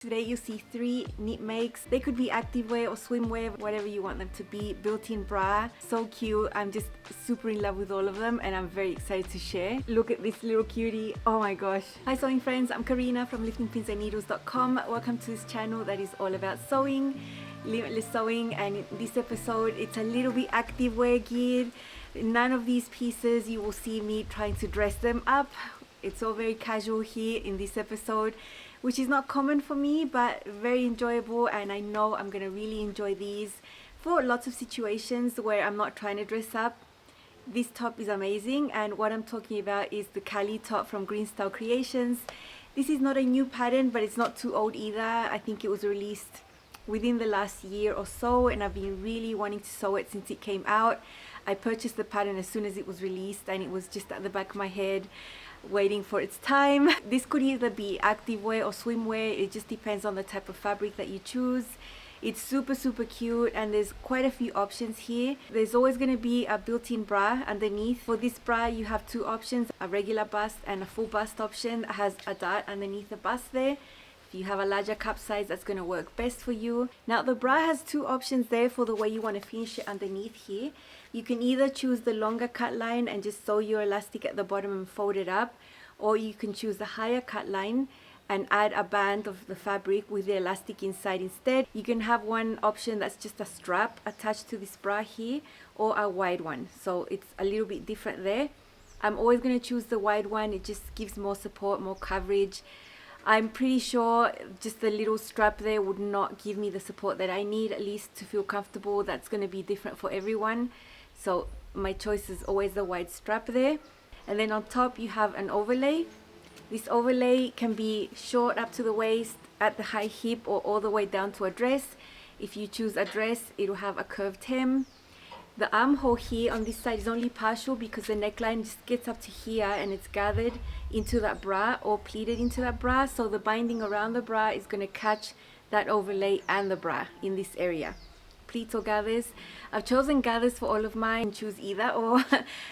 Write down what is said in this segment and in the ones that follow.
Today you see 3 knit makes. They could be activewear or swimwear, whatever you want them to be. Built-in bra, so cute. I'm just super in love with all of them and I'm very excited to share. Look at this little cutie, oh my gosh. Hi sewing friends, I'm Karina from liftingpinsandneedles.com. Welcome to this channel that is all about sewing, limitless sewing, and in this episode it's a little bit activewear geared. None of these pieces you will see me trying to dress them up. It's all very casual here in this episode, which is not common for me, but very enjoyable, and I know I'm gonna really enjoy these for lots of situations where I'm not trying to dress up. This top is amazing, and what I'm talking about is the Cali top from GreenStyle Creations. This is not a new pattern, but it's not too old either. I think it was released within the last year or so, and I've been really wanting to sew it since it came out. I purchased the pattern as soon as it was released, and it was just at the back of my head waiting for its time. This could either be activewear or swimwear. It just depends on the type of fabric that you choose. It's super cute, and there's quite a few options here. There's always going to be a built-in bra underneath. For this bra you have 2 options, a regular bust and a full bust option that has a dart underneath the bust there. If you have a larger cup size, that's going to work best for you. Now the bra has 2 options there for the way you want to finish it underneath here. You can either choose the longer cut line and just sew your elastic at the bottom and fold it up, or you can choose the higher cut line and add a band of the fabric with the elastic inside instead. You can have one option that's just a strap attached to this bra here, or a wide one, so it's a little bit different there. I'm always going to choose the wide one. It just gives more support, more coverage. I'm pretty sure just the little strap there would not give me the support that I need, at least to feel comfortable. That's going to be different for everyone, so my choice is always the wide strap there. And then on top you have an overlay. This overlay can be short up to the waist, at the high hip, or all the way down to a dress. If you choose a dress, it will have a curved hem. The armhole here on this side is only partial because the neckline just gets up to here and it's gathered into that bra or pleated into that bra, so the binding around the bra is going to catch that overlay and the bra in this area. Pleats or gathers. I've chosen gathers for all of mine. Choose either or.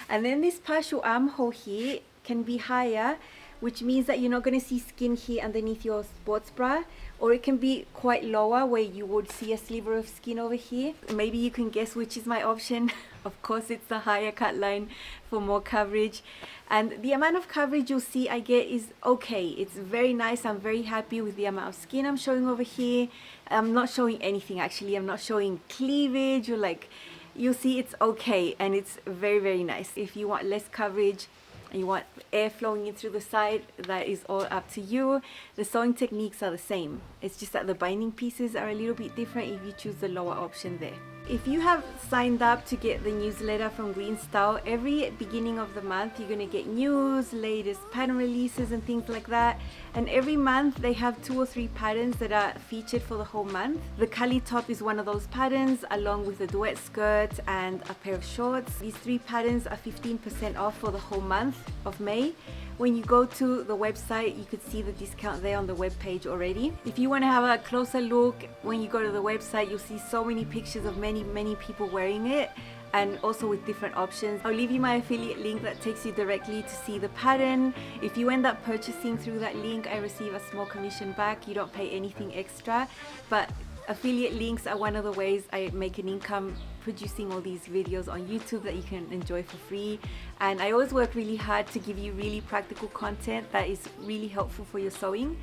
And then this partial armhole here can be higher, which means that you're not going to see skin here underneath your sports bra, or it can be quite lower where you would see a sliver of skin over here. Maybe you can guess which is my option. Of course it's the higher cut line for more coverage, and the amount of coverage you'll see I get is okay. It's very nice. I'm very happy with the amount of skin I'm showing over here. I'm not showing anything actually. I'm not showing cleavage, or like, you'll see it's okay, and it's very nice. If you want less coverage and you want air flowing in through the side, that is all up to you. The sewing techniques are the same. It's just that the binding pieces are a little bit different if you choose the lower option there. If you have signed up to get the newsletter from GreenStyle, every beginning of the month you're going to get news, latest pattern releases and things like that. And every month they have 2 or 3 patterns that are featured for the whole month. The Cali top is one of those patterns, along with a duet skirt and a pair of shorts. These 3 patterns are 15% off for the whole month of May. When you go to the website, you could see the discount there on the web page already. If you want to have a closer look, when you go to the website, you'll see so many pictures of many people wearing it, and also with different options. I'll leave you my affiliate link that takes you directly to see the pattern. If you end up purchasing through that link, I receive a small commission back. You don't pay anything extra, but affiliate links are one of the ways I make an income producing all these videos on YouTube that you can enjoy for free. And I always work really hard to give you really practical content that is really helpful for your sewing.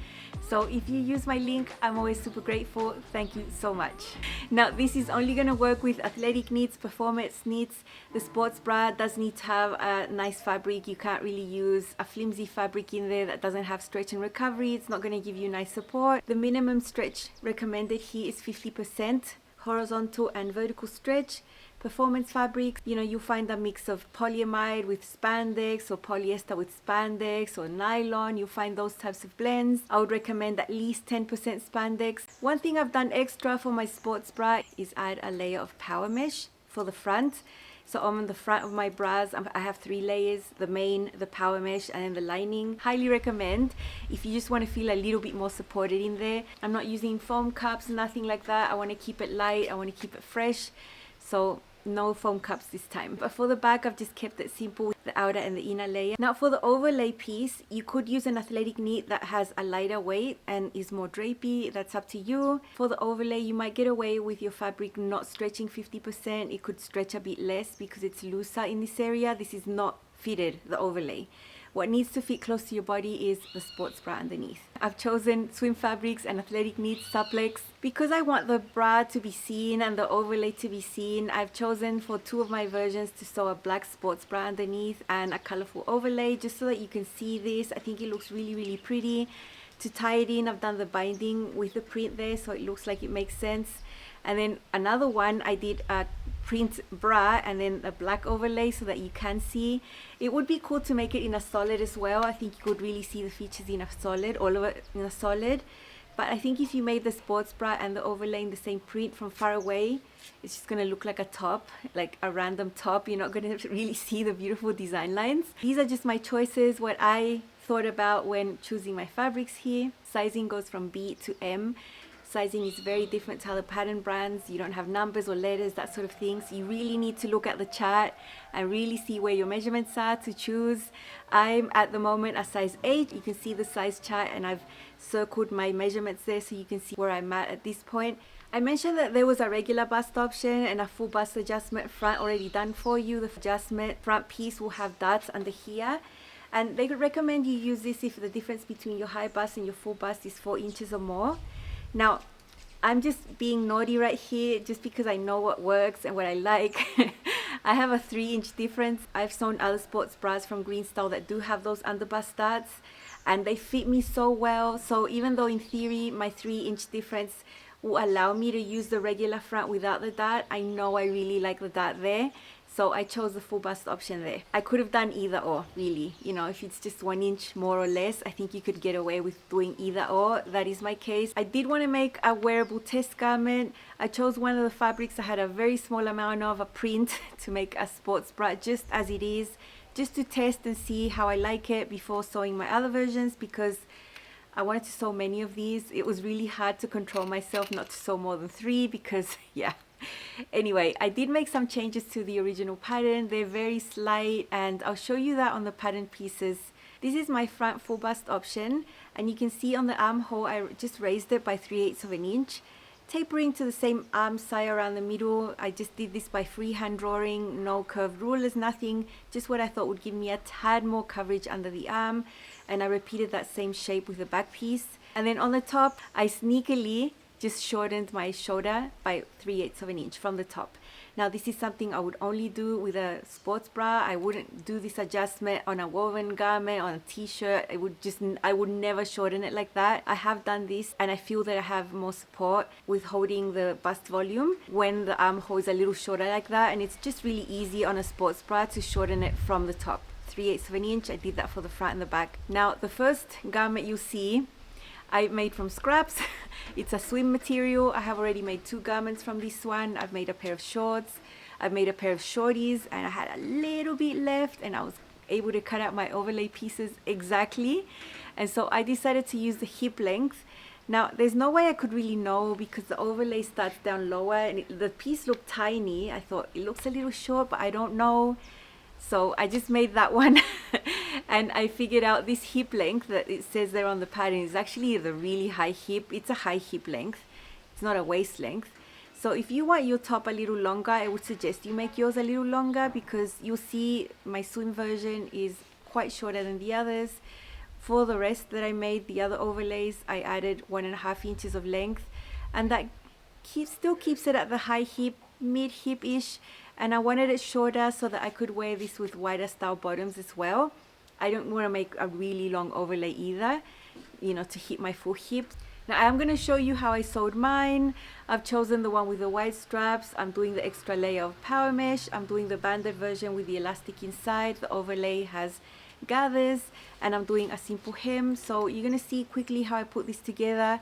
So if you use my link, I'm always super grateful. Thank you so much. Now this is only going to work with athletic knits, performance knits. The sports bra does need to have a nice fabric. You can't really use a flimsy fabric in there that doesn't have stretch and recovery. It's not going to give you nice support. The minimum stretch recommended here is 50% horizontal and vertical stretch. Performance fabrics, you know, you find a mix of polyamide with spandex, or polyester with spandex, or nylon. You find those types of blends. I would recommend at least 10% spandex. One thing I've done extra for my sports bra is add a layer of power mesh for the front. So on the front of my bras, I have 3 layers: the main, the power mesh, and then the lining. Highly recommend if you just want to feel a little bit more supported in there. I'm not using foam cups, nothing like that. I want to keep it light. I want to keep it fresh. So no foam cups this time. But for the back, I've just kept it simple with the outer and the inner layer. Now for the overlay piece, you could use an athletic knit that has a lighter weight and is more drapey. That's up to you. For the overlay, you might get away with your fabric not stretching 50%. It could stretch a bit less because it's looser in this area. This is not fitted, the overlay. What needs to fit close to your body is the sports bra underneath. I've chosen swim fabrics and athletic knits, supplex. Because I want the bra to be seen and the overlay to be seen, I've chosen for two of my versions to sew a black sports bra underneath and a colorful overlay, just so that you can see this. I think it looks really, really pretty. To tie it in, I've done the binding with the print there, so it looks like it makes sense. And then another one, I did a print bra and then a black overlay so that you can see. It would be cool to make it in a solid as well. I think you could really see the features in a solid, all of it in a solid. But I think if you made the sports bra and the overlay in the same print from far away, it's just gonna look like a top, like a random top. You're not gonna really see the beautiful design lines. These are just my choices, what I thought about when choosing my fabrics here. Sizing goes from B to M. Sizing is very different to other pattern brands. You don't have numbers or letters, that sort of thing. So you really need to look at the chart and really see where your measurements are to choose. I'm at the moment a size 8. You can see the size chart and I've circled my measurements there so you can see where I'm at this point. I mentioned that there was a regular bust option and a full bust adjustment front already done for you. The adjustment front piece will have darts under here. And they could recommend you use this if the difference between your high bust and your full bust is 4 inches or more. Now, I'm just being naughty right here just because I know what works and what I like. I have a 3-inch difference. I've sewn other sports bras from GreenStyle that do have those underbust darts and they fit me so well. So even though in theory my 3-inch difference will allow me to use the regular front without the dart, I know I really like the dart there. So I chose the full bust option there. I could have done either or, really. You know, if it's just 1 inch more or less, I think you could get away with doing either or. That is my case. I did want to make a wearable test garment. I chose one of the fabrics that had a very small amount of a print to make a sports bra just as it is, just to test and see how I like it before sewing my other versions, because I wanted to sew many of these. It was really hard to control myself not to sew more than 3 because, yeah. Anyway, I did make some changes to the original pattern. They're very slight and I'll show you that on the pattern pieces. This is my front full bust option and you can see on the armhole I just raised it by 3/8 of an inch, tapering to the same arm side around the middle. I just did this by freehand drawing, no curved rulers, nothing, just what I thought would give me a tad more coverage under the arm, and I repeated that same shape with the back piece. And then on the top I sneakily just shortened my shoulder by 3/8 of an inch from the top. Now this is something I would only do with a sports bra. I wouldn't do this adjustment on a woven garment, on a t-shirt. I would never shorten it like that. I have done this and I feel that I have more support with holding the bust volume when the armhole is a little shorter like that, and it's just really easy on a sports bra to shorten it from the top. 3/8 of an inch. I did that for the front and the back. Now the first garment you see I made from scraps. It's a swim material. I have already made 2 garments from this one. I've made a pair of shorts, I've made a pair of shorties, and I had a little bit left and I was able to cut out my overlay pieces exactly, and so I decided to use the hip length. Now there's no way I could really know because the overlay starts down lower and the piece looked tiny. I thought it looks a little short, but I don't know. So I just made that one and I figured out this hip length that it says there on the pattern is actually the really high hip. It's a high hip length. It's not a waist length. So if you want your top a little longer, I would suggest you make yours a little longer, because you'll see my swim version is quite shorter than the others. For the rest that I made, the other overlays, I added 1.5 inches of length, and that still keeps it at the high hip, mid hip-ish. And I wanted it shorter so that I could wear this with wider style bottoms as well. I don't want to make a really long overlay either, you know, to hit my full hip. Now I'm going to show you how I sewed mine. I've chosen the one with the wide straps. I'm doing the extra layer of power mesh. I'm doing the banded version with the elastic inside. The overlay has gathers, and I'm doing a simple hem. So you're going to see quickly how I put this together.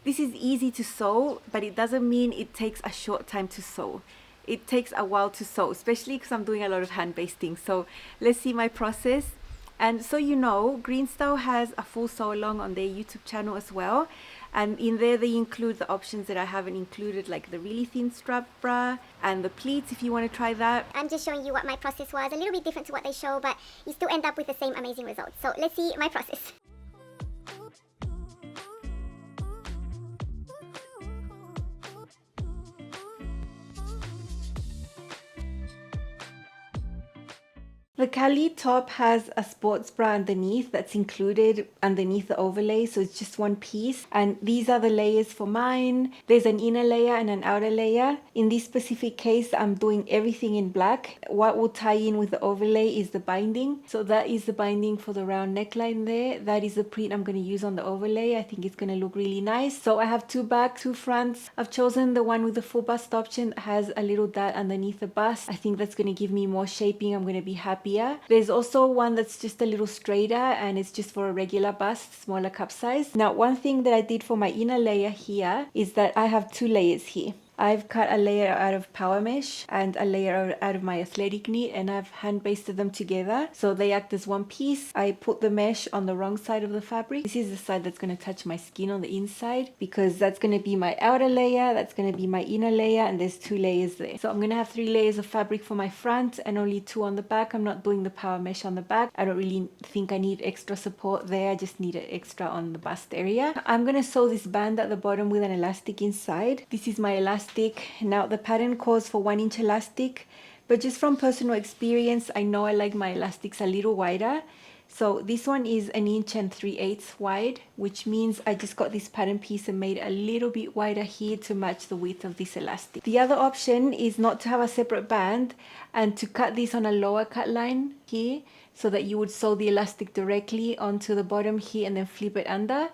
This is easy to sew, but it doesn't mean it takes a short time to sew. It takes a while to sew, especially because I'm doing a lot of hand basting. So let's see my process. And so you know, GreenStyle has a full sew along on their YouTube channel as well. And in there they include the options that I haven't included, like the really thin strap bra and the pleats if you want to try that. I'm just showing you what my process was, a little bit different to what they show, but you still end up with the same amazing results. So let's see my process. The Cali top has a sports bra underneath that's included underneath the overlay, so it's just one piece. And these are the layers for mine. There's an inner layer and an outer layer. In this specific case, I'm doing everything in black. What will tie in with the overlay is the binding. So that is the binding for the round neckline there. That is the print I'm going to use on the overlay. I think it's going to look really nice. So I have two back, two fronts. I've chosen the one with the full bust option that has a little dot underneath the bust. I think that's going to give me more shaping. I'm going to be happy. There's also one that's just a little straighter and it's just for a regular bust, smaller cup size. Now, one thing that I did for my inner layer here is that I have two layers here. I've cut a layer out of power mesh and a layer out of my athletic knit, and I've hand basted them together so they act as one piece. I put the mesh on the wrong side of the fabric. This is the side that's going to touch my skin on the inside, because that's going to be my outer layer, that's going to be my inner layer, and there's two layers there. So I'm going to have 3 layers of fabric for my front and only 2 on the back. I'm not doing the power mesh on the back. I don't really think I need extra support there. I just need it extra on the bust area. I'm going to sew this band at the bottom with an elastic inside. This is my elastic. Now the pattern calls for 1 inch elastic, but just from personal experience, I know I like my elastics a little wider. So this one is 1 inch and 3/8 wide, which means I just got this pattern piece and made it a little bit wider here to match the width of this elastic. The other option is not to have a separate band and to cut this on a lower cut line here, so that you would sew the elastic directly onto the bottom here and then flip it under.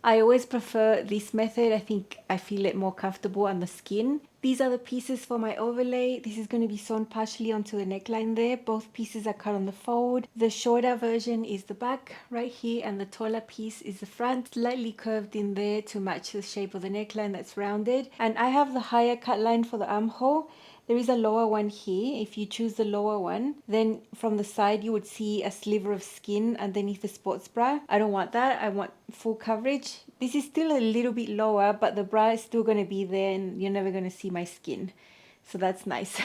I always prefer this method. I think I feel it more comfortable on the skin. These are the pieces for my overlay. This is going to be sewn partially onto the neckline there. Both pieces are cut on the fold. The shorter version is the back right here, and the taller piece is the front, slightly curved in there to match the shape of the neckline that's rounded. And I have the higher cut line for the armhole. There is a lower one here. If you choose the lower one, then from the side you would see a sliver of skin underneath the sports bra. I don't want that. I want full coverage. This is still a little bit lower, but the bra is still going to be there and you're never going to see my skin. So that's nice.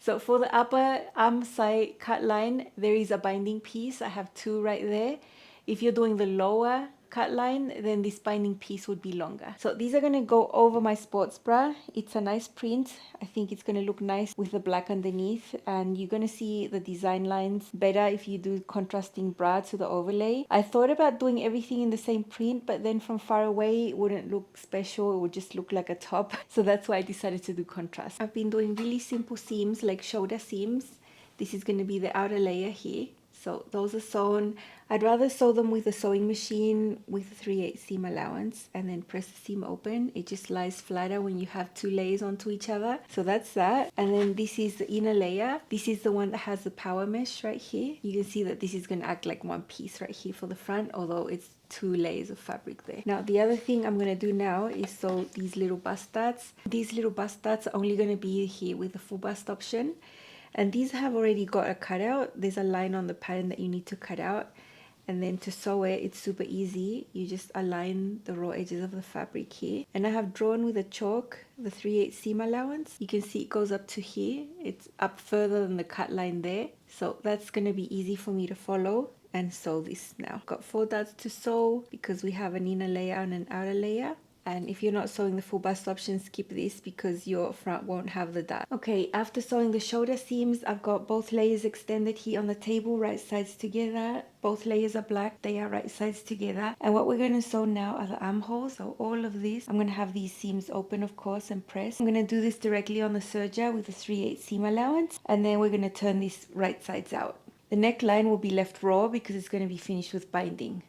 So for the upper arm side cut line, there is a binding piece. I have 2 right there. If you're doing the lower cut line, then this binding piece would be longer. So these are going to go over my sports bra. It's a nice print. I think it's going to look nice with the black underneath, and you're going to see the design lines better if you do contrasting bra to the overlay. I thought about doing everything in the same print, but then from far away it wouldn't look special. It would just look like a top. So that's why I decided to do contrast. I've been doing really simple seams, like shoulder seams. This is going to be the outer layer here. So those are sewn. I'd rather sew them with a sewing machine with a 3/8 seam allowance and then press the seam open. It just lies flatter when you have 2 layers onto each other. So that's that. And then this is the inner layer. This is the one that has the power mesh right here. You can see that this is going to act like one piece right here for the front, although it's 2 layers of fabric there. Now the other thing I'm going to do now is sew these little bust darts. These little bust darts are only going to be here with the full bust option. And these have already got a cutout. There's a line on the pattern that you need to cut out. And then to sew it, it's super easy. You just align the raw edges of the fabric here. And I have drawn with a chalk the 3/8 seam allowance. You can see it goes up to here. It's up further than the cut line there. So that's going to be easy for me to follow and sew this now. Got 4 dots to sew because we have an inner layer and an outer layer. And if you're not sewing the full bust option, skip this because your front won't have the dot. Okay, after sewing the shoulder seams, I've got both layers extended here on the table, right sides together. Both layers are black, they are right sides together. And what we're going to sew now are the armholes. So all of this, I'm going to have these seams open, of course, and press. I'm going to do this directly on the serger with a 3/8 seam allowance. And then we're going to turn this right sides out. The neckline will be left raw because it's going to be finished with binding.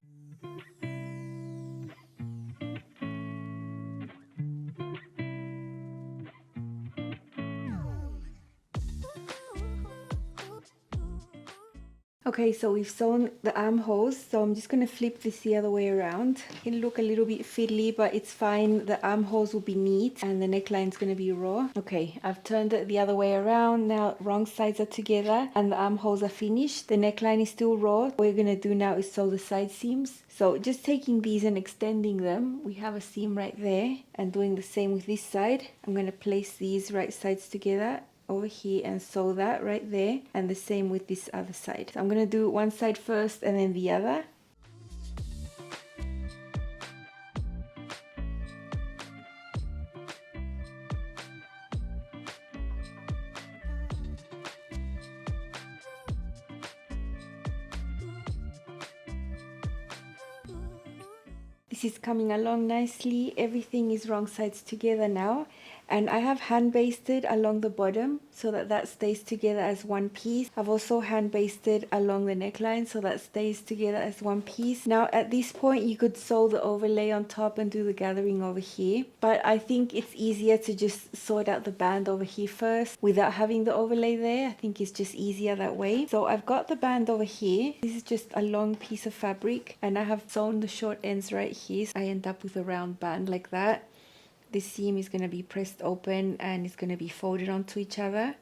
Okay, so we've sewn the armholes, so I'm just going to flip this the other way around. It can look a little bit fiddly, but it's fine. The armholes will be neat and the neckline's going to be raw. Okay, I've turned it the other way around. Now wrong sides are together and the armholes are finished. The neckline is still raw. What we're going to do now is sew the side seams. So just taking these and extending them, we have a seam right there, and doing the same with this side. I'm going to place these right sides together over here and sew that right there, and the same with this other side. So I'm going to do one side first and then the other. This is coming along nicely. Everything is wrong sides together now, and I have hand basted along the bottom so that that stays together as one piece. I've also hand basted along the neckline so that stays together as one piece. Now at this point you could sew the overlay on top and do the gathering over here, but I think it's easier to just sort out the band over here first without having the overlay there. I think it's just easier that way. So I've got the band over here. This is just a long piece of fabric and I have sewn the short ends right here. So I end up with a round band like that. This seam is going to be pressed open and it's going to be folded onto each other,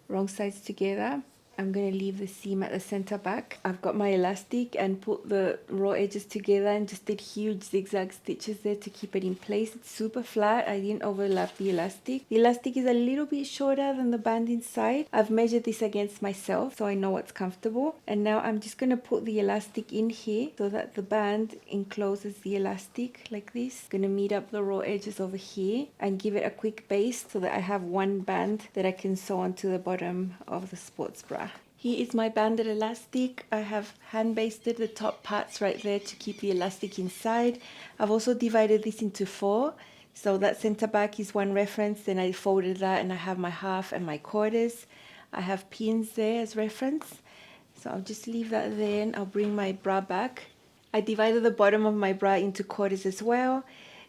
wrong sides together. I'm going to leave the seam at the center back. I've got my elastic and put the raw edges together and just did huge zigzag stitches there to keep it in place. It's super flat. I didn't overlap the elastic. The elastic is a little bit shorter than the band inside. I've measured this against myself so I know what's comfortable. And now I'm just going to put the elastic in here so that the band encloses the elastic like this. Going to meet up the raw edges over here and give it a quick base so that I have one band that I can sew onto the bottom of the sports bra. Here is my banded elastic. I have hand basted the top parts right there to keep the elastic inside. I've also divided this into 4. So that center back is one reference, then I folded that and I have my half and my quarters. I have pins there as reference. So I'll just leave that there and I'll bring my bra back. I divided the bottom of my bra into quarters as well.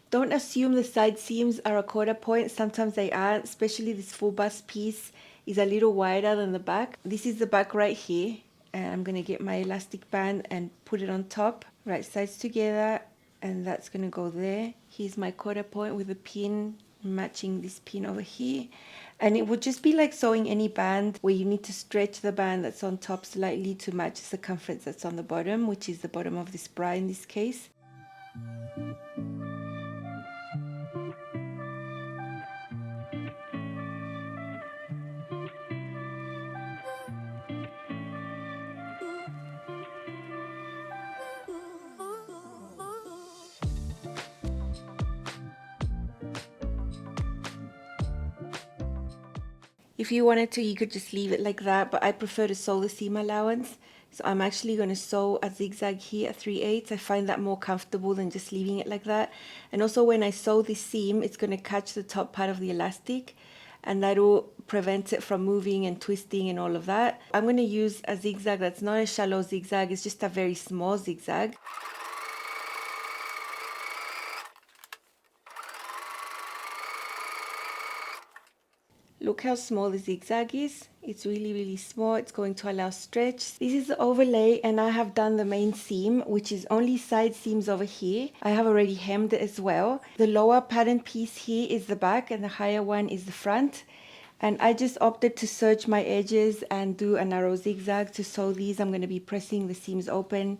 Don't assume the side seams are a quarter point. Sometimes they aren't, especially this full bust piece is a little wider than the back. This is the back right here, and I'm going to get my elastic band and put it on top, right sides together, and that's going to go there. Here's my quarter point with a pin matching this pin over here, and it would just be like sewing any band where you need to stretch the band that's on top slightly to match the circumference that's on the bottom, which is the bottom of this bra in this case. If you wanted to, you could just leave it like that, but I prefer to sew the seam allowance. So I'm actually going to sew a zigzag here at 3/8. I find that more comfortable than just leaving it like that. And also when I sew this seam, it's going to catch the top part of the elastic, and that will prevent it from moving and twisting and all of that. I'm going to use a zigzag that's not a shallow zigzag, it's just a very small zigzag. Look how small the zigzag is. It's really small. It's going to allow stretch. This is the overlay, and I have done the main seam, which is only side seams over here. I have already hemmed it as well. The lower pattern piece here is the back and the higher one is the front. And I just opted to serge my edges and do a narrow zigzag to sew these. I'm going to be pressing the seams open.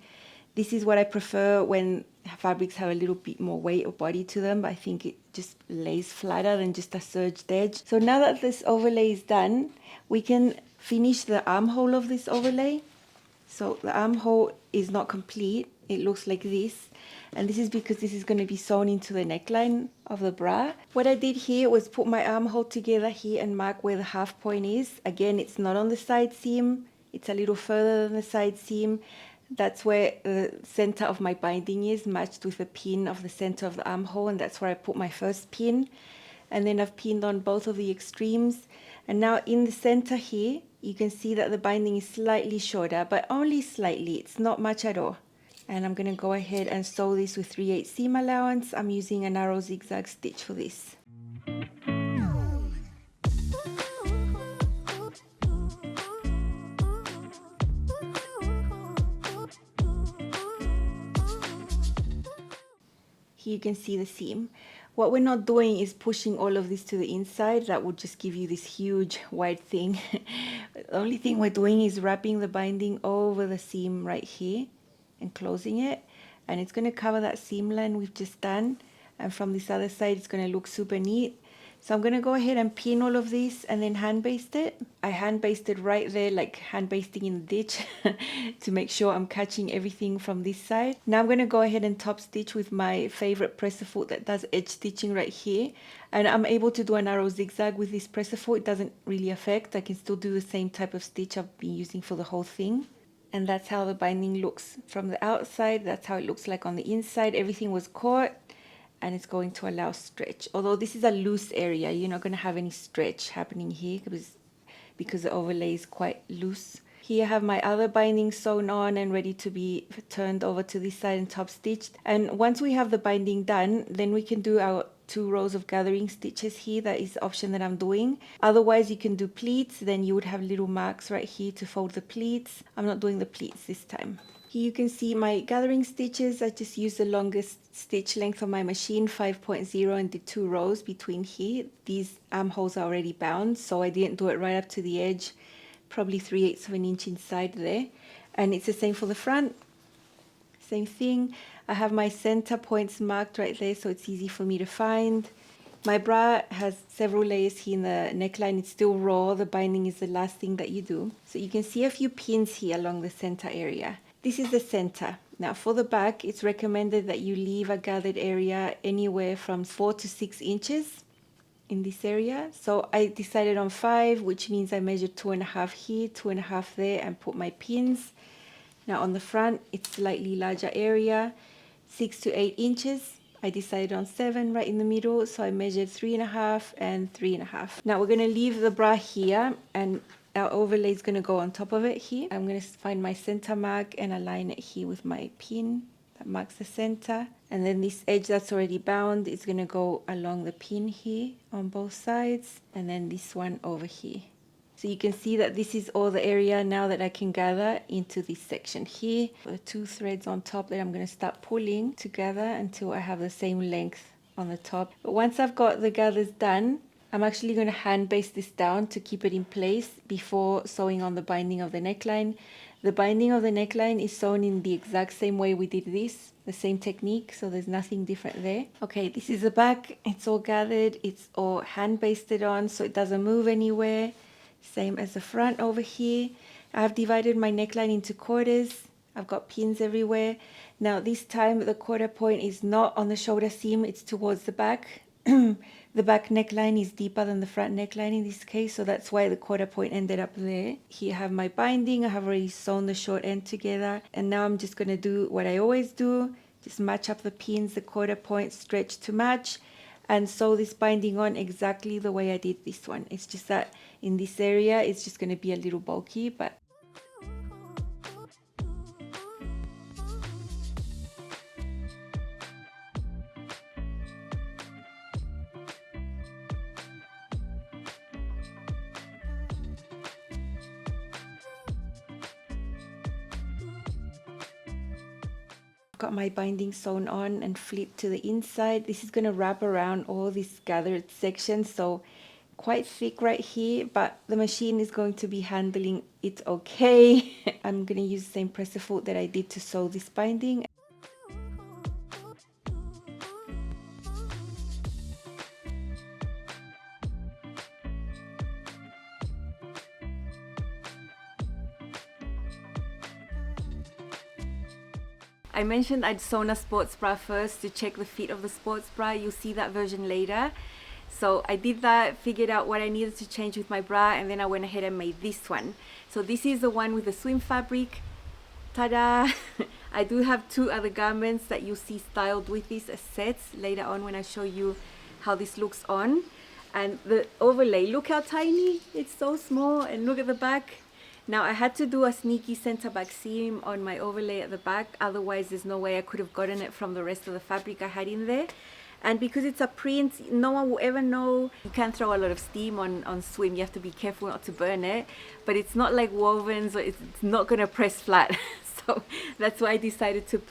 This is what I prefer when fabrics have a little bit more weight or body to them, but I think it just lays flatter than just a serged edge. So now that this overlay is done, we can finish the armhole of this overlay. So the armhole is not complete. It looks like this. And this is because this is going to be sewn into the neckline of the bra. What I did here was put my armhole together here and mark where the half point is. Again, it's not on the side seam. It's a little further than the side seam. That's where the center of my binding is, matched with the pin of the center of the armhole, and that's where I put my first pin. And then I've pinned on both of the extremes. And now in the center here, you can see that the binding is slightly shorter, but only slightly. It's not much at all. And I'm going to go ahead and sew this with 3/8 seam allowance. I'm using a narrow zigzag stitch for this. Here you can see the seam. What we're not doing is pushing all of this to the inside. That would just give you this huge wide thing. The only thing we're doing is wrapping the binding over the seam right here and closing it. And it's going to cover that seam line we've just done. And from this other side, it's going to look super neat. So I'm going to go ahead and pin all of this and then hand baste it. I hand basted right there, like hand basting in the ditch to make sure I'm catching everything from this side. Now I'm going to go ahead and top stitch with my favorite presser foot that does edge stitching right here. And I'm able to do a narrow zigzag with this presser foot. It doesn't really affect. I can still do the same type of stitch I've been using for the whole thing. And that's how the binding looks from the outside. That's how it looks like on the inside. Everything was caught. And it's going to allow stretch. Although this is a loose area, you're not going to have any stretch happening here because the overlay is quite loose. Here I have my other binding sewn on and ready to be turned over to this side and top stitched. And once we have the binding done, then we can do our 2 rows of gathering stitches here. That is the option that I'm doing. Otherwise, you can do pleats. Then you would have little marks right here to fold the pleats. I'm not doing the pleats this time. Here you can see my gathering stitches. I just used the longest stitch length on my machine, 5.0, and did 2 rows between here. These armholes are already bound, so I didn't do it right up to the edge, probably 3/8 of an inch inside there. And it's the same for the front. Same thing. I have my center points marked right there, so it's easy for me to find. My bra has several layers here in the neckline. It's still raw. The binding is the last thing that you do. So you can see a few pins here along the center area. This is the center. Now for the back, it's recommended that you leave a gathered area anywhere from 4 to 6 inches in this area. So I decided on 5, which means I measured 2.5 here, 2.5 there, and put my pins. Now on the front, it's slightly larger area, 6 to 8 inches. I decided on 7 right in the middle, so I measured 3.5 and 3.5. Now we're going to leave the bra here, and our overlay is going to go on top of it here. I'm going to find my center mark and align it here with my pin that marks the center. And then this edge that's already bound is going to go along the pin here on both sides, and then this one over here. So you can see that this is all the area now that I can gather into this section here. The 2 threads on top that I'm going to start pulling together until I have the same length on the top. But once I've got the gathers done, I'm actually going to hand baste this down to keep it in place before sewing on the binding of the neckline. The binding of the neckline is sewn in the exact same way we did this, the same technique, so there's nothing different there. Okay, this is the back. It's all gathered, it's all hand basted on, so it doesn't move anywhere. Same as the front over here. I've divided my neckline into quarters. I've got pins everywhere. Now this time the quarter point is not on the shoulder seam, it's towards the back. The back neckline is deeper than the front neckline in this case, so that's why the quarter point ended up there. Here I have my binding. I have already sewn the short end together, and now I'm just going to do what I always do, just match up the pins, the quarter point, stretch to match, and sew this binding on exactly the way I did this one. It's just that in this area it's just going to be a little bulky, but got my binding sewn on and flipped to the inside. This is going to wrap around all these gathered sections, so quite thick right here, but the machine is going to be handling it okay. I'm going to use the same presser foot that I did to sew this binding. I mentioned I'd sewn a sports bra first to check the fit of the sports bra. You'll see that version later. So I did that, figured out what I needed to change with my bra, and then I went ahead and made this one. So this is the one with the swim fabric. Ta-da! I do have 2 other garments that you'll see styled with this as sets later on when I show you how this looks on. And the overlay, look how tiny, it's so small, and look at the back. Now I had to do a sneaky center back seam on my overlay at the back, otherwise there's no way I could have gotten it from the rest of the fabric I had in there. And because it's a print, no one will ever know. You can throw a lot of steam on swim, you have to be careful not to burn it, but it's not like wovens, or it's not going to press flat. So that's why I decided to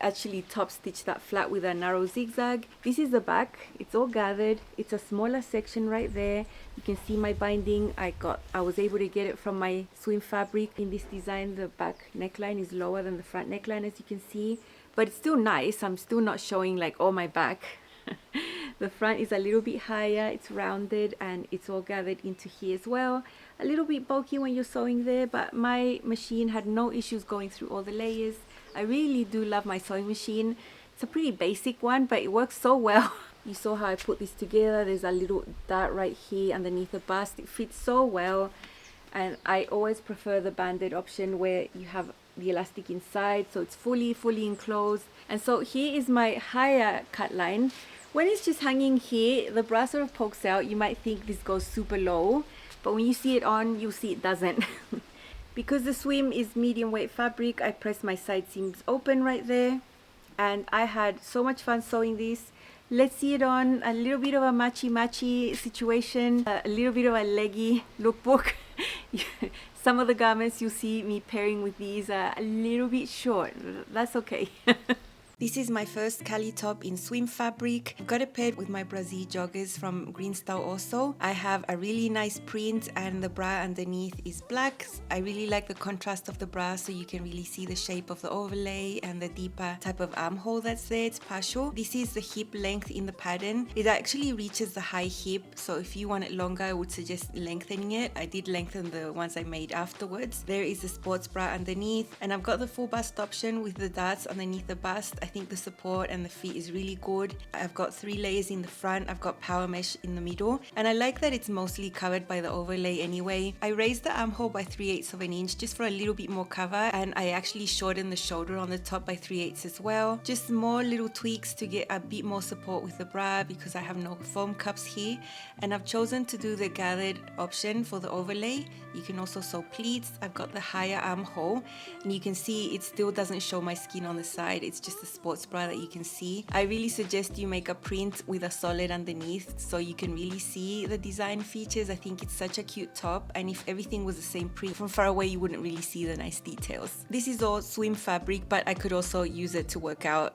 actually top stitch that flat with a narrow zigzag. This is the back. It's all gathered. It's a smaller section right there. You can see my binding. I was able to get it from my swim fabric. In this design, the back neckline is lower than the front neckline, as you can see, but it's still nice. I'm still not showing like all my back. The front is a little bit higher, it's rounded, and it's all gathered into here as well. A little bit bulky when you're sewing there, but my machine had no issues going through all the layers. I really do love my sewing machine. It's a pretty basic one, but it works so well. You saw how I put this together. There's a little dart right here underneath the bust. It fits so well, and I always prefer the banded option where you have the elastic inside, so it's fully enclosed. And so here is my higher cut line. When it's just hanging here, the bra sort of pokes out. You might think this goes super low, but when you see it on, you'll see it doesn't. Because the swim is medium weight fabric, I pressed my side seams open right there, and I had so much fun sewing this. Let's see it on. A little bit of a matchy situation, a little bit of a leggy lookbook. Some of the garments you'll see me pairing with these are a little bit short. That's okay. This is my first Cali top in swim fabric. I've got it paired with my Brazil joggers from GreenStyle also. I have a really nice print and the bra underneath is black. I really like the contrast of the bra, so you can really see the shape of the overlay and the deeper type of armhole that's there. It's partial. This is the hip length in the pattern. It actually reaches the high hip, so if you want it longer, I would suggest lengthening it. I did lengthen the ones I made afterwards. There is a sports bra underneath, and I've got the full bust option with the darts underneath the bust. I think the support and the fit is really good. I've got 3 layers in the front. I've got power mesh in the middle, and I like that it's mostly covered by the overlay anyway. I raised the armhole by 3/8 of an inch just for a little bit more cover, and I actually shortened the shoulder on the top by 3/8 as well. Just small little tweaks to get a bit more support with the bra because I have no foam cups here, and I've chosen to do the gathered option for the overlay. You can also sew pleats. I've got the higher armhole, and you can see it still doesn't show my skin on the side. It's just a sports bra that you can see. I really suggest you make a print with a solid underneath so you can really see the design features. I think it's such a cute top, and if everything was the same print from far away, you wouldn't really see the nice details. This is all swim fabric, but I could also use it to work out.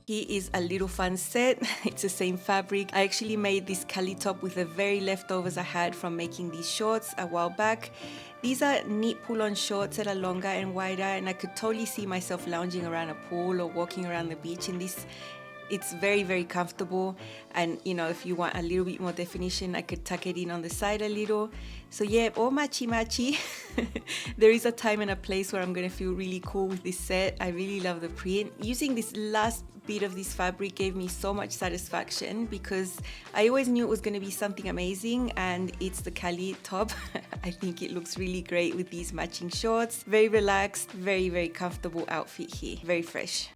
Here is a little fun set. It's the same fabric. I actually made this Cali top with the very leftovers I had from making these shorts a while back. These are neat pull-on shorts that are longer and wider, and I could totally see myself lounging around a pool or walking around the beach in this. It's very comfortable, and you know, if you want a little bit more definition, I could tuck it in on the side a little. So yeah, all matchy. There is a time and a place where I'm gonna feel really cool with this set. I really love the print. Using this last bit of this fabric gave me so much satisfaction because I always knew it was going to be something amazing, and it's the Cali top. I think it looks really great with these matching shorts. Very relaxed, very comfortable outfit here. Very fresh.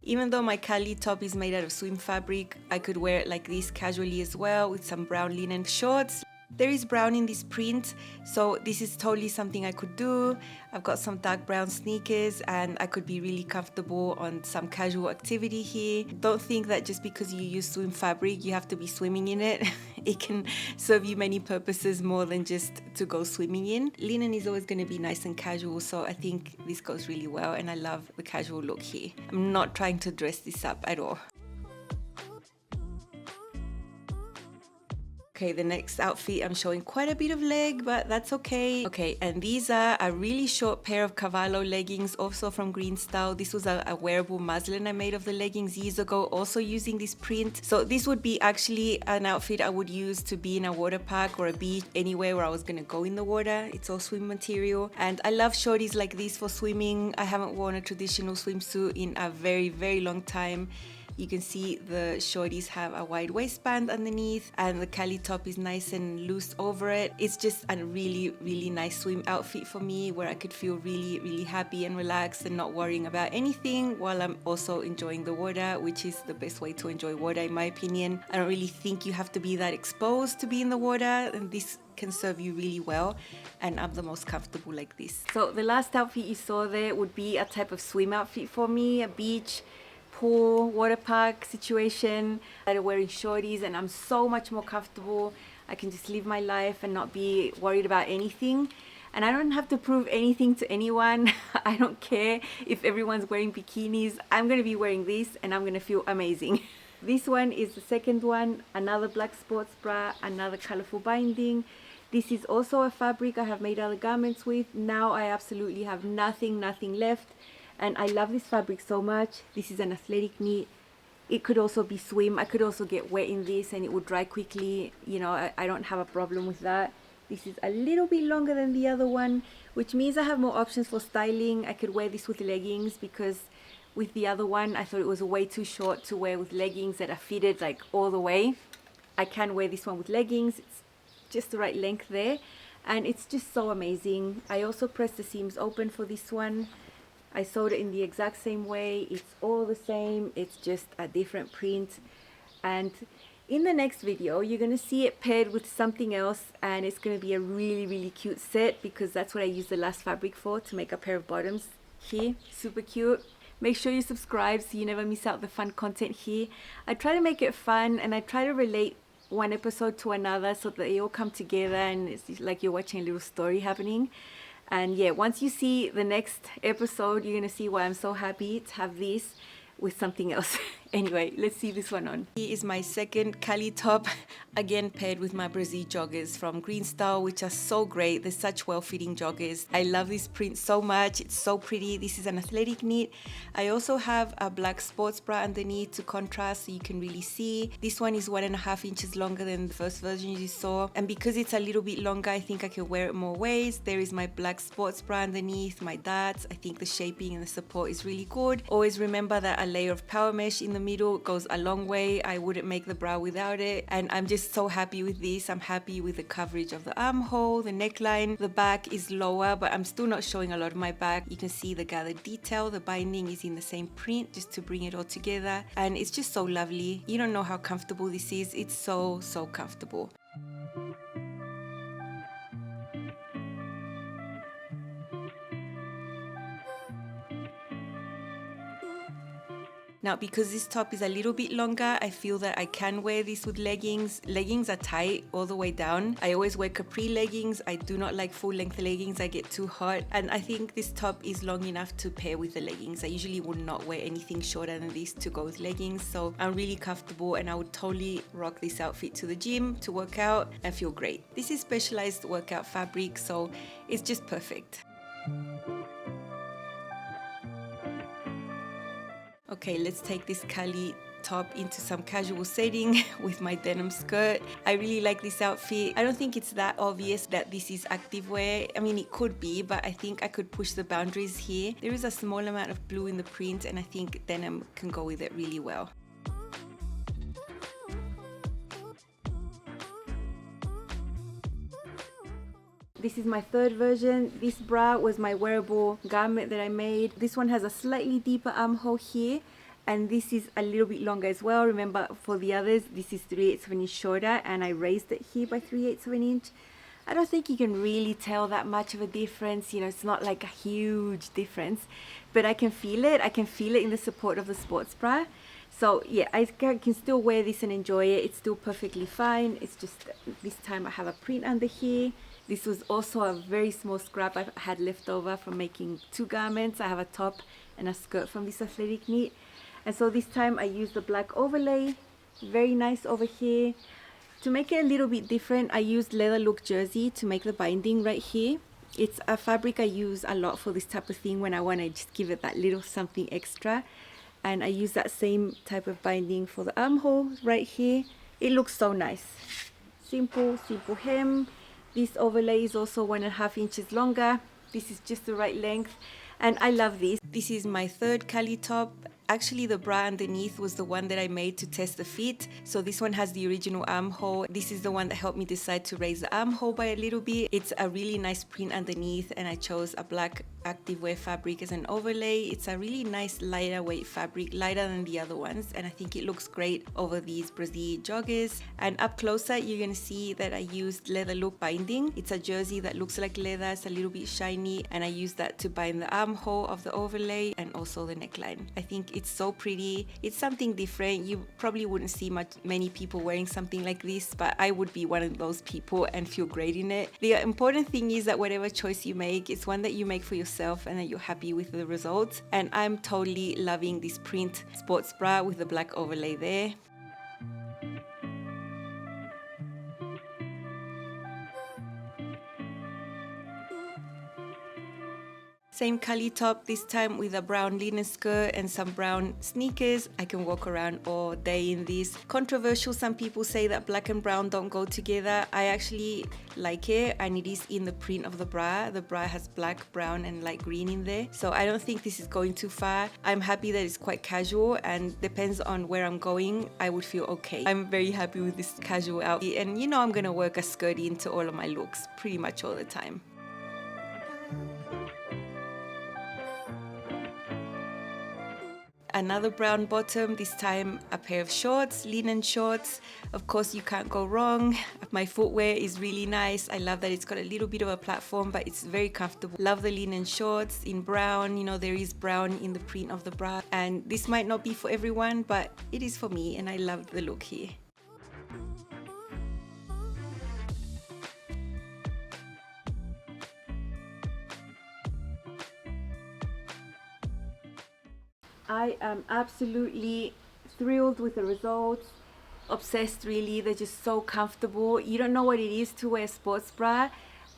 Even though my Cali top is made out of swim fabric, I could wear it like this casually as well with some brown linen shorts. There is brown in this print, so this is totally something I could do. I've got some dark brown sneakers, and I could be really comfortable on some casual activity here. Don't think that just because you use swim fabric, you have to be swimming in it. It can serve you many purposes more than just to go swimming in. Linen is always going to be nice and casual, so I think this goes really well, and I love the casual look here. I'm not trying to dress this up at all. Okay, the next outfit, I'm showing quite a bit of leg, but that's okay. Okay, and these are a really short pair of Cavallo leggings, also from GreenStyle. This was a wearable muslin I made of the leggings years ago, also using this print. So this would be actually an outfit I would use to be in a water park or a beach, anywhere where I was gonna go in the water. It's all swim material, and I love shorties like this for swimming. I haven't worn a traditional swimsuit in a very long time. You can see the shorties have a wide waistband underneath, and the Cali top is nice and loose over it. It's just a really nice swim outfit for me, where I could feel really happy and relaxed and not worrying about anything while I'm also enjoying the water, which is the best way to enjoy water in my opinion. I don't really think you have to be that exposed to be in the water, and this can serve you really well, and I'm the most comfortable like this. So the last outfit you saw there would be a type of swim outfit for me, a beach, pool, water park situation. I'm wearing shorties, and I'm so much more comfortable. I can just live my life and not be worried about anything. And I don't have to prove anything to anyone. I don't care if everyone's wearing bikinis. I'm gonna be wearing this and I'm gonna feel amazing. This one is the second one, another black sports bra, another colorful binding. This is also a fabric I have made other garments with. Now I absolutely have nothing left. And I love this fabric so much. This is an athletic knit. It could also be swim. I could also get wet in this and it would dry quickly. You know, I don't have a problem with that. This is a little bit longer than the other one, which means I have more options for styling. I could wear this with leggings because with the other one, I thought it was way too short to wear with leggings that are fitted like all the way. I can wear this one with leggings. It's just the right length there. And it's just so amazing. I also pressed the seams open for this one. I sewed it in the exact same way. It's all the same. It's just a different print. And in the next video, you're going to see it paired with something else, and it's going to be a really cute set because that's what I used the last fabric for, to make a pair of bottoms here. Super cute. Make sure you subscribe so you never miss out the fun content here. I try to make it fun and I try to relate one episode to another so that they all come together and it's like you're watching a little story happening. And yeah, once you see the next episode, you're going to see why I'm so happy to have this with something else. Anyway, let's see this one on. Here is my second Cali top, again paired with my Brazil joggers from GreenStyle, which are so great. They're such well-fitting joggers. I love this print so much. It's so pretty. This is an athletic knit. I also have a black sports bra underneath to contrast so you can really see. This one is 1.5 inches longer than the first version you saw. And because it's a little bit longer, I think I can wear it more ways. There is my black sports bra underneath, my darts. I think the shaping and the support is really good. Always remember that a layer of power mesh in the middle goes a long way. I wouldn't make the bra without it, and I'm just so happy with this. I'm happy with the coverage of the armhole, the neckline. The back is lower, but I'm still not showing a lot of my back. You can see the gathered detail. The binding is in the same print just to bring it all together, and it's just so lovely. You don't know how comfortable this is. It's so comfortable. Now, because this top is a little bit longer, I feel that I can wear this with leggings. Leggings are tight all the way down. I always wear capri leggings. I do not like full length leggings. I get too hot. And I think this top is long enough to pair with the leggings. I usually would not wear anything shorter than this to go with leggings. So I'm really comfortable and I would totally rock this outfit to the gym, to work out and feel great. This is specialized workout fabric, so it's just perfect. Okay, let's take this Cali top into some casual setting with my denim skirt. I really like this outfit. I don't think it's that obvious that this is activewear. I mean, it could be, but I think I could push the boundaries here. There is a small amount of blue in the print and I think denim can go with it really well. This is my third version. This bra was my wearable garment that I made. This one has a slightly deeper armhole here, and this is a little bit longer as well. Remember, for the others, this is 3/8 of an inch shorter, and I raised it here by 3/8 of an inch. I don't think you can really tell that much of a difference. You know, it's not like a huge difference, but I can feel it. I can feel it in the support of the sports bra. So yeah, I can still wear this and enjoy it. It's still perfectly fine. It's just this time I have a print under here. This was also a very small scrap I had left over from making 2 garments. I have a top and a skirt from this athletic knit. And so this time I used the black overlay, very nice over here. To make it a little bit different, I used leather look jersey to make the binding right here. It's a fabric I use a lot for this type of thing when I want to just give it that little something extra. And I use that same type of binding for the armhole right here. It looks so nice. Simple hem. This overlay is also 1.5 inches longer. This is just the right length and I love this. This is my third Cali top. Actually, the bra underneath was the one that I made to test the fit. So this one has the original armhole. This is the one that helped me decide to raise the armhole by a little bit. It's a really nice print underneath and I chose a black activewear fabric as an overlay. It's a really nice lighter weight fabric, lighter than the other ones, and I think it looks great over these Brazil joggers. And up closer you're gonna see that I used leather look binding. It's a jersey that looks like leather, it's a little bit shiny, and I used that to bind the armhole of the overlay and also the neckline. I think It's so pretty. It's something different. You probably wouldn't see many people wearing something like this, but I would be one of those people and feel great in it. The important thing is that whatever choice you make, it's one that you make for yourself and that you're happy with the results. And I'm totally loving this print sports bra with the black overlay there. Same Cali top, this time with a brown linen skirt and some brown sneakers. I can walk around all day in this. Controversial, some people say that black and brown don't go together. I actually like it, and it is in the print of the bra. The bra has black, brown and light green in there. So I don't think this is going too far. I'm happy that it's quite casual, and depends on where I'm going, I would feel okay. I'm very happy with this casual outfit, and you know I'm gonna work a skirt into all of my looks pretty much all the time. Another brown bottom, this time a pair of shorts, linen shorts. Of course, you can't go wrong. My footwear is really nice. I love that it's got a little bit of a platform, but it's very comfortable. Love the linen shorts in brown. You know, there is brown in the print of the bra. And this might not be for everyone, but it is for me, and I love the look here. I am absolutely thrilled with the results, obsessed really. They're just so comfortable. You don't know what it is to wear a sports bra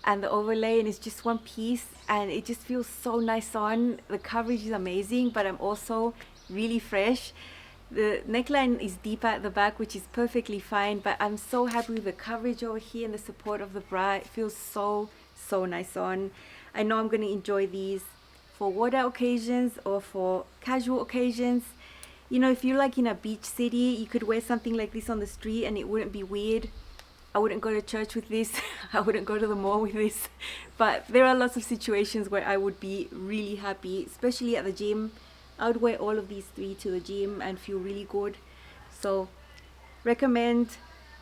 and the overlay, and it's just one piece and it just feels so nice on. The coverage is amazing, but I'm also really fresh. The neckline is deeper at the back, which is perfectly fine, but I'm so happy with the coverage over here and the support of the bra. It feels so nice on. I know I'm going to enjoy these for water occasions or for casual occasions. You know, if you're like in a beach city, you could wear something like this on the street and it wouldn't be weird. I wouldn't go to church with this. I wouldn't go to the mall with this. But there are lots of situations where I would be really happy, especially at the gym. I would wear all of these three to the gym and feel really good. So recommend.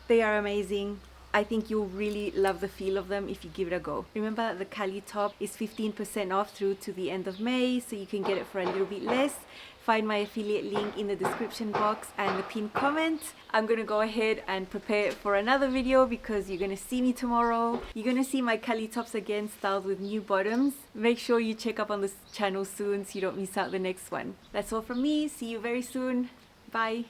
They are amazing. I think you'll really love the feel of them if you give it a go. Remember that the Cali top is 15% off through to the end of May, so you can get it for a little bit less. Find my affiliate link in the description box and the pinned comment. I'm gonna go ahead and prepare for another video because you're gonna see me tomorrow. You're gonna see my Cali tops again, styled with new bottoms. Make sure you check up on this channel soon so you don't miss out the next one. That's all from me. See you very soon. Bye.